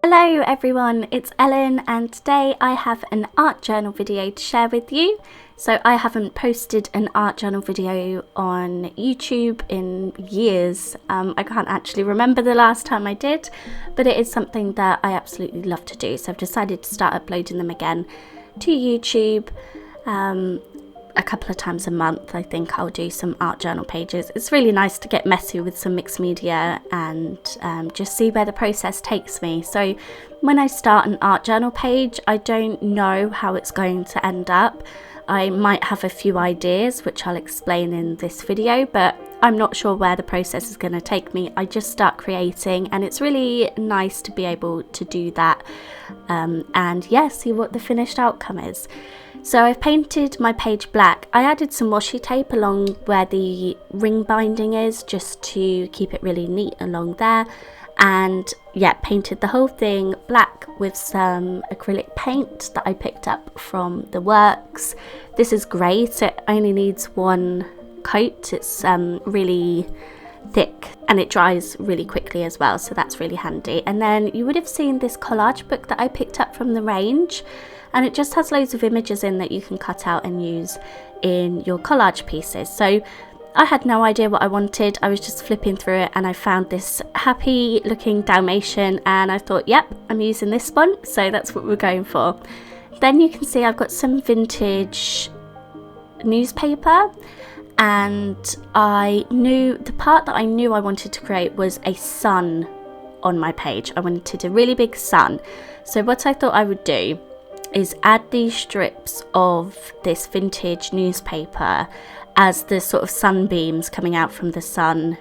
Hello everyone, it's Ellen and today I have an art journal video to share with you. So I haven't posted an art journal video on YouTube in years. I can't actually remember the last time I did, but it is something that I absolutely love to do. So I've decided to start uploading them again to YouTube. A couple of times a month I think I'll do some art journal pages. It's really nice to get messy with some mixed media and just see where the process takes me. So when I start an art journal page, I don't know how it's going to end up. I might have a few ideas which I'll explain in this video, but I'm not sure where the process is going to take me. I just start creating and it's really nice to be able to do that and see what the finished outcome is. So I've painted my page black. I added some washi tape along where the ring binding is just to keep it really neat along there, and painted the whole thing black with some acrylic paint that I picked up from the works. This is great, it only needs one coat. It's really thick and it dries really quickly as well, so that's really handy. And then you would have seen this collage book that I picked up from the range, and it just has loads of images in that you can cut out and use in your collage pieces. So I had no idea what I wanted. I was just flipping through it and I found this happy looking Dalmatian and I thought, yep, I'm using this one, so that's what we're going for. Then you can see I've got some vintage newspaper, and I knew the part that I knew I wanted to create was a sun on my page. I wanted a really big sun. So what I thought I would do is add these strips of this vintage newspaper as the sort of sunbeams coming out from the sun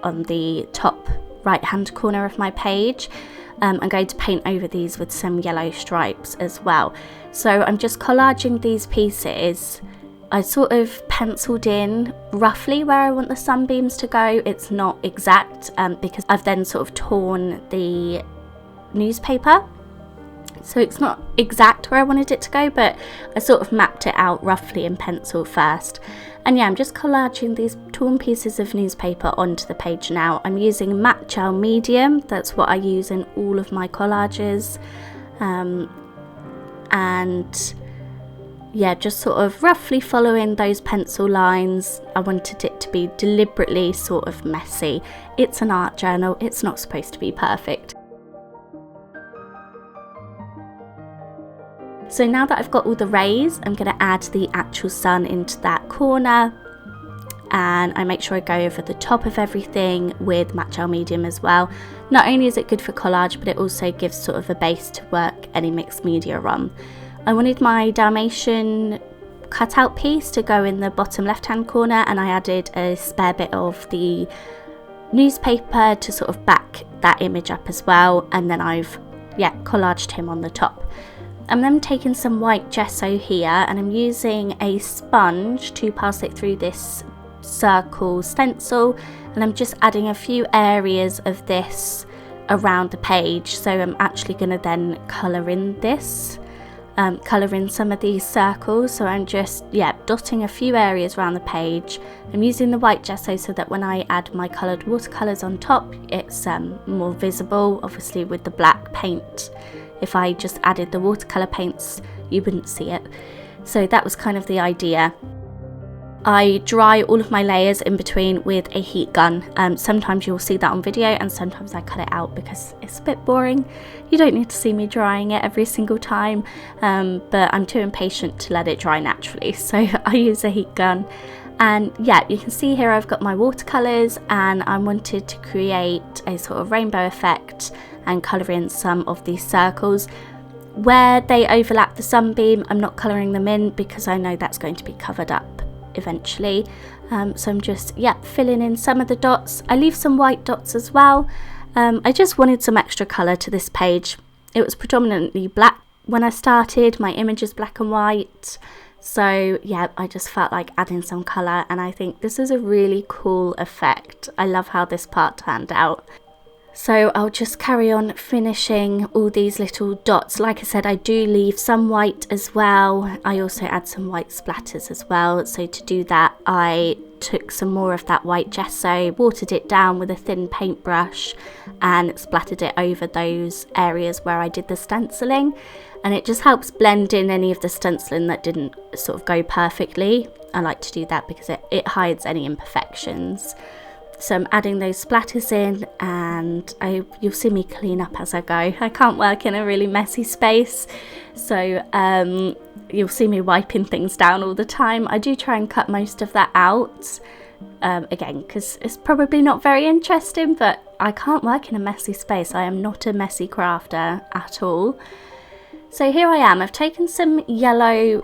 on the top right hand corner of my page. I'm going to paint over these with some yellow stripes as well. So I'm just collaging these pieces. I sort of penciled in roughly where I want the sunbeams to go. It's not exact because I've then sort of torn the newspaper. So it's not exact where I wanted it to go, but I sort of mapped it out roughly in pencil first. And I'm just collaging these torn pieces of newspaper onto the page now. I'm using matte gel medium, that's what I use in all of my collages. Just sort of roughly following those pencil lines. I wanted it to be deliberately sort of messy. It's an art journal, it's not supposed to be perfect. So now that I've got all the rays, I'm going to add the actual sun into that corner, and I make sure I go over the top of everything with matte gel medium as well. Not only is it good for collage, but it also gives sort of a base to work any mixed media on. I wanted my Dalmatian cutout piece to go in the bottom left hand corner, and I added a spare bit of the newspaper to sort of back that image up as well, and then I've collaged him on the top. I'm then taking some white gesso here and I'm using a sponge to pass it through this circle stencil, and I'm just adding a few areas of this around the page. So I'm actually going to then colour in this, colour in some of these circles. So I'm just dotting a few areas around the page. I'm using the white gesso so that when I add my coloured watercolours on top, it's more visible. Obviously with the black paint, if I just added the watercolour paints, you wouldn't see it. So that was kind of the idea. I dry all of my layers in between with a heat gun. Sometimes you'll see that on video and sometimes I cut it out because it's a bit boring. You don't need to see me drying it every single time, but I'm too impatient to let it dry naturally, so I use a heat gun. And you can see here I've got my watercolours, and I wanted to create a sort of rainbow effect and colour in some of these circles. Where they overlap the sunbeam, I'm not colouring them in because I know that's going to be covered up eventually. So I'm just filling in some of the dots. I leave some white dots as well. I just wanted some extra colour to this page. It was predominantly black when I started. My image is black and white. So I just felt like adding some colour, and I think this is a really cool effect. I love how this part turned out. So I'll just carry on finishing all these little dots. Like I said, I do leave some white as well. I also add some white splatters as well. So to do that, I took some more of that white gesso, watered it down with a thin paintbrush and splattered it over those areas where I did the stenciling, and it just helps blend in any of the stenciling that didn't sort of go perfectly. I like to do that because it hides any imperfections. So I'm adding those splatters in, and you'll see me clean up as I go. I can't work in a really messy space, so you'll see me wiping things down all the time. I do try and cut most of that out, again, because it's probably not very interesting, but I can't work in a messy space. I am not a messy crafter at all. So here I am. I've taken some yellow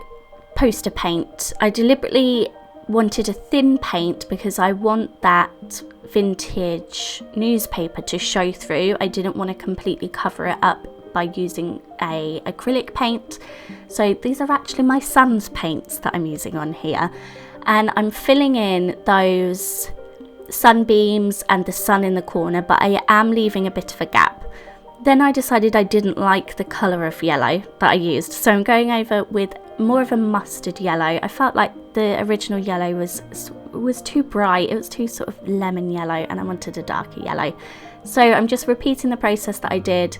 poster paint. I deliberately wanted a thin paint because I want that vintage newspaper to show through. I didn't want to completely cover it up by using a acrylic paint. So these are actually my son's paints that I'm using on here, and I'm filling in those sunbeams and the sun in the corner, but I am leaving a bit of a gap. Then I decided I didn't like the colour of yellow that I used, so I'm going over with more of a mustard yellow. I felt like the original yellow was too bright. It was too sort of lemon yellow, and I wanted a darker yellow. So I'm just repeating the process that I did,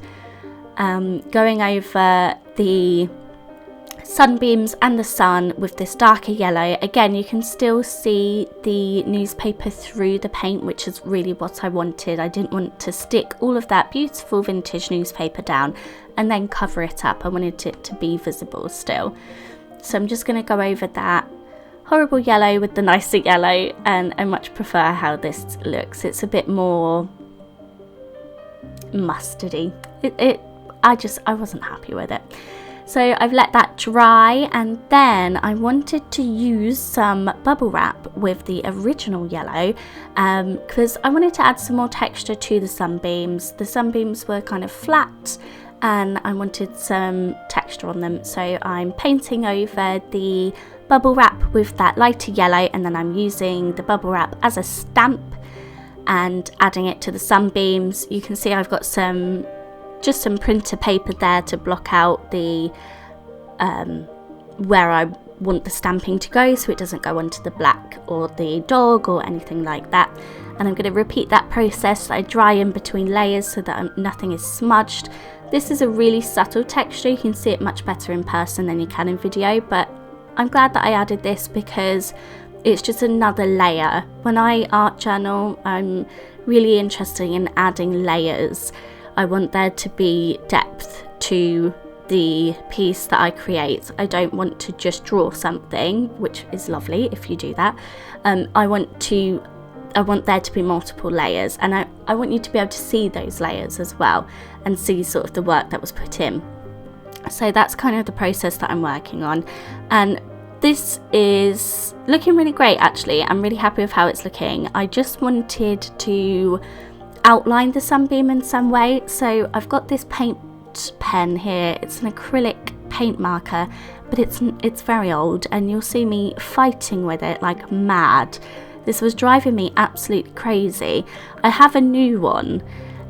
going over the sunbeams and the sun with this darker yellow. Again, you can still see the newspaper through the paint, which is really what I wanted. I didn't want to stick all of that beautiful vintage newspaper down and then cover it up. I wanted it to be visible still. So I'm just going to go over that horrible yellow with the nicer yellow, and I much prefer how this looks. It's a bit more mustardy. I wasn't happy with it. So I've let that dry, and then I wanted to use some bubble wrap with the original yellow because I wanted to add some more texture to the sunbeams. The sunbeams were kind of flat and I wanted some texture on them. So I'm painting over the bubble wrap with that lighter yellow, and then I'm using the bubble wrap as a stamp and adding it to the sunbeams. You can see I've got just some printer paper there to block out the where I want the stamping to go, so it doesn't go onto the black or the dog or anything like that. And I'm going to repeat that process. I dry in between layers so that nothing is smudged. This is a really subtle texture. You can see it much better in person than you can in video, but I'm glad that I added this because it's just another layer. When I art journal, I'm really interested in adding layers. I want there to be depth to the piece that I create. I don't want to just draw something, which is lovely if you do that. I want there to be multiple layers, and I want you to be able to see those layers as well and see sort of the work that was put in. So that's kind of the process that I'm working on, and this is looking really great actually. I'm really happy with how it's looking. I just wanted to outline the sunbeam in some way, so I've got this paint pen here. It's an acrylic paint marker, but it's very old, and you'll see me fighting with it like mad. This was driving me absolutely crazy. I have a new one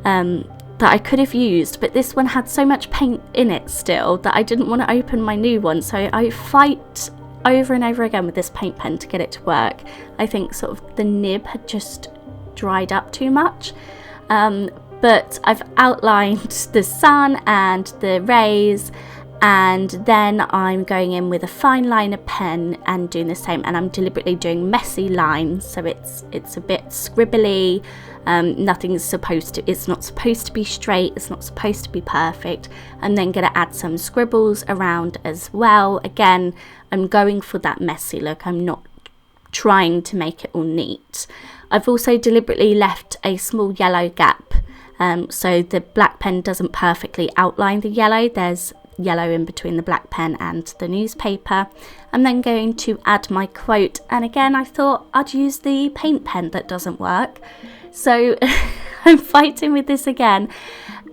that I could have used, but this one had so much paint in it still that I didn't want to open my new one, so I fight over and over again with this paint pen to get it to work. I think sort of the nib had just dried up too much. But I've outlined the sun and the rays, and then I'm going in with a fine liner pen and doing the same, and I'm deliberately doing messy lines, so it's a bit scribbly. It's not supposed to be straight, it's not supposed to be perfect. I'm then going to add some scribbles around as well. Again, I'm going for that messy look. I'm not trying to make it all neat. I've also deliberately left a small yellow gap, so the black pen doesn't perfectly outline the yellow. There's yellow in between the black pen and the newspaper. I'm then going to add my quote, and again I thought I'd use the paint pen that doesn't work, so I'm fighting with this again,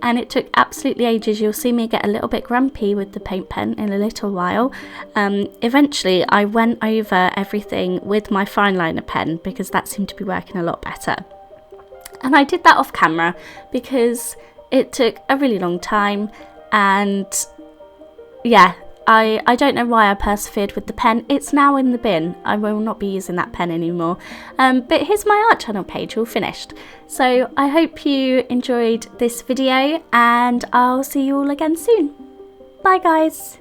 and it took absolutely ages. You'll see me get a little bit grumpy with the paint pen in a little while. Eventually I went over everything with my fine liner pen because that seemed to be working a lot better, and I did that off camera because it took a really long time, and yeah, I don't know why I persevered with the pen. It's now in the bin. I will not be using that pen anymore. But here's my art channel page all finished. So I hope you enjoyed this video, and I'll see you all again soon. Bye guys.